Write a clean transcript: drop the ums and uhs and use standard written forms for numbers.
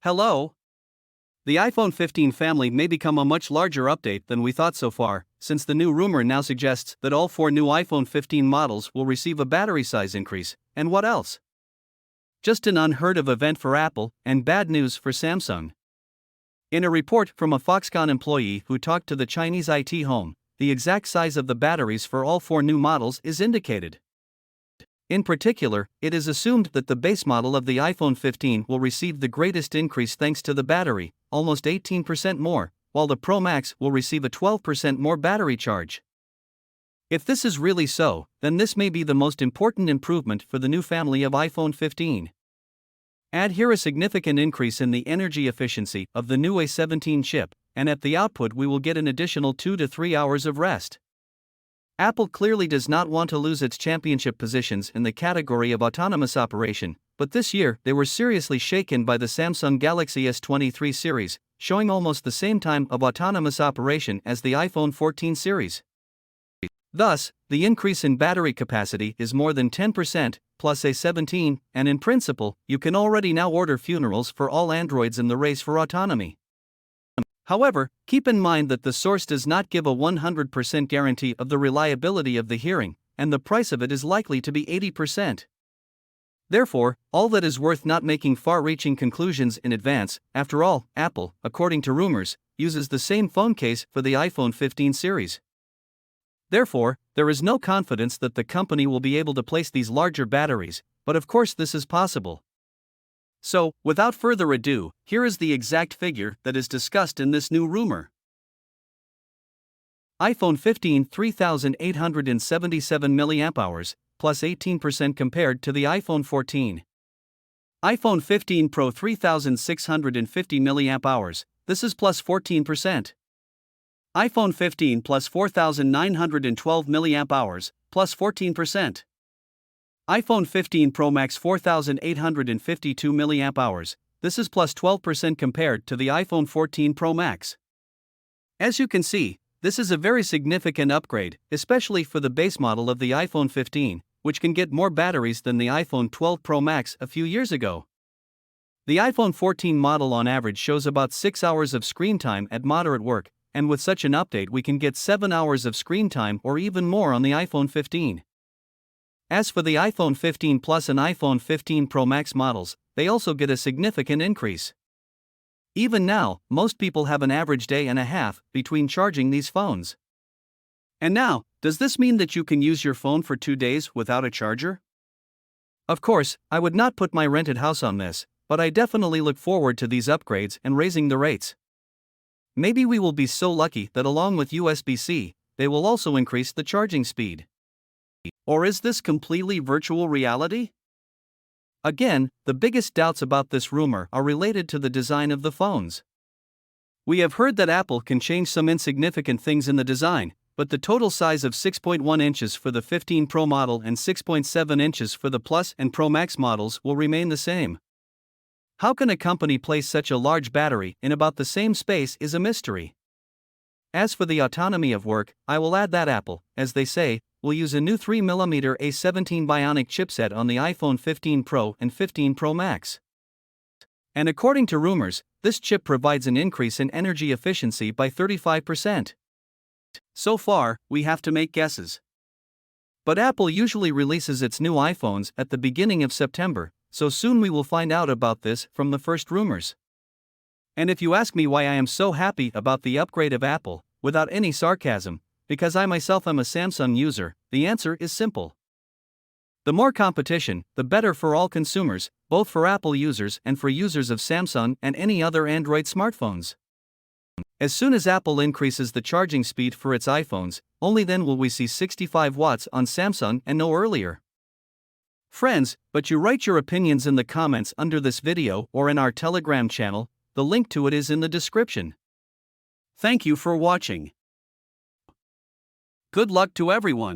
Hello! The iPhone 15 family may become a much larger update than we thought so far, since the new rumor now suggests that all 4 new iPhone 15 models will receive a battery size increase. And what else? Just an unheard of event for Apple, and bad news for Samsung. In a report from a Foxconn employee who talked to the Chinese IT Home, the exact size of the batteries for all 4 new models is indicated. In particular, it is assumed that the base model of the iPhone 15 will receive the greatest increase thanks to the battery, almost 18% more, while the Pro Max will receive a 12% more battery charge. If this is really so, then this may be the most important improvement for the new family of iPhone 15. Add here a significant increase in the energy efficiency of the new A17 chip, and at the output we will get an additional 2 to 3 hours of rest. Apple clearly does not want to lose its championship positions in the category of autonomous operation, but this year they were seriously shaken by the Samsung Galaxy S23 series, showing almost the same time of autonomous operation as the iPhone 14 series. Thus, the increase in battery capacity is more than 10%, plus A17, and in principle, you can already now order funerals for all Androids in the race for autonomy. However, keep in mind that the source does not give a 100% guarantee of the reliability of the hearing, and the price of it is likely to be 80%. Therefore, all that is worth not making far-reaching conclusions in advance. After all, Apple, according to rumors, uses the same phone case for the iPhone 15 series. Therefore, there is no confidence that the company will be able to place these larger batteries, but of course this is possible. So, without further ado, here is the exact figure that is discussed in this new rumor. iPhone 15 3877 mAh, plus 18% compared to the iPhone 14. iPhone 15 Pro 3650 mAh, this is plus 14%. iPhone 15 plus 4912 mAh, plus 14%. iPhone 15 Pro Max 4852 mAh, this is plus 12% compared to the iPhone 14 Pro Max. As you can see, this is a very significant upgrade, especially for the base model of the iPhone 15, which can get more batteries than the iPhone 12 Pro Max a few years ago. The iPhone 14 model on average shows about 6 hours of screen time at moderate work, and with such an update we can get 7 hours of screen time or even more on the iPhone 15. As for the iPhone 15 Plus and iPhone 15 Pro Max models, they also get a significant increase. Even now, most people have an average day and a half between charging these phones. And now, does this mean that you can use your phone for 2 days without a charger? Of course, I would not put my rented house on this, but I definitely look forward to these upgrades and raising the rates. Maybe we will be so lucky that along with USB-C, they will also increase the charging speed. Or is this completely virtual reality? Again, the biggest doubts about this rumor are related to the design of the phones. We have heard that Apple can change some insignificant things in the design, but the total size of 6.1 inches for the 15 Pro model and 6.7 inches for the Plus and Pro Max models will remain the same. How can a company place such a large battery in about the same space is a mystery. As for the autonomy of work, I will add that Apple, as they say, will use a new 3mm A17 Bionic chipset on the iPhone 15 Pro and 15 Pro Max. And according to rumors, this chip provides an increase in energy efficiency by 35%. So far, we have to make guesses. But Apple usually releases its new iPhones at the beginning of September, so soon we will find out about this from the first rumors. And if you ask me why I am so happy about the upgrade of Apple, without any sarcasm, because I myself am a Samsung user, the answer is simple. The more competition, the better for all consumers, both for Apple users and for users of Samsung and any other Android smartphones. As soon as Apple increases the charging speed for its iPhones, only then will we see 65 watts on Samsung and no earlier. Friends, but you write your opinions in the comments under this video or in our Telegram channel, the link to it is in the description. Thank you for watching. Good luck to everyone.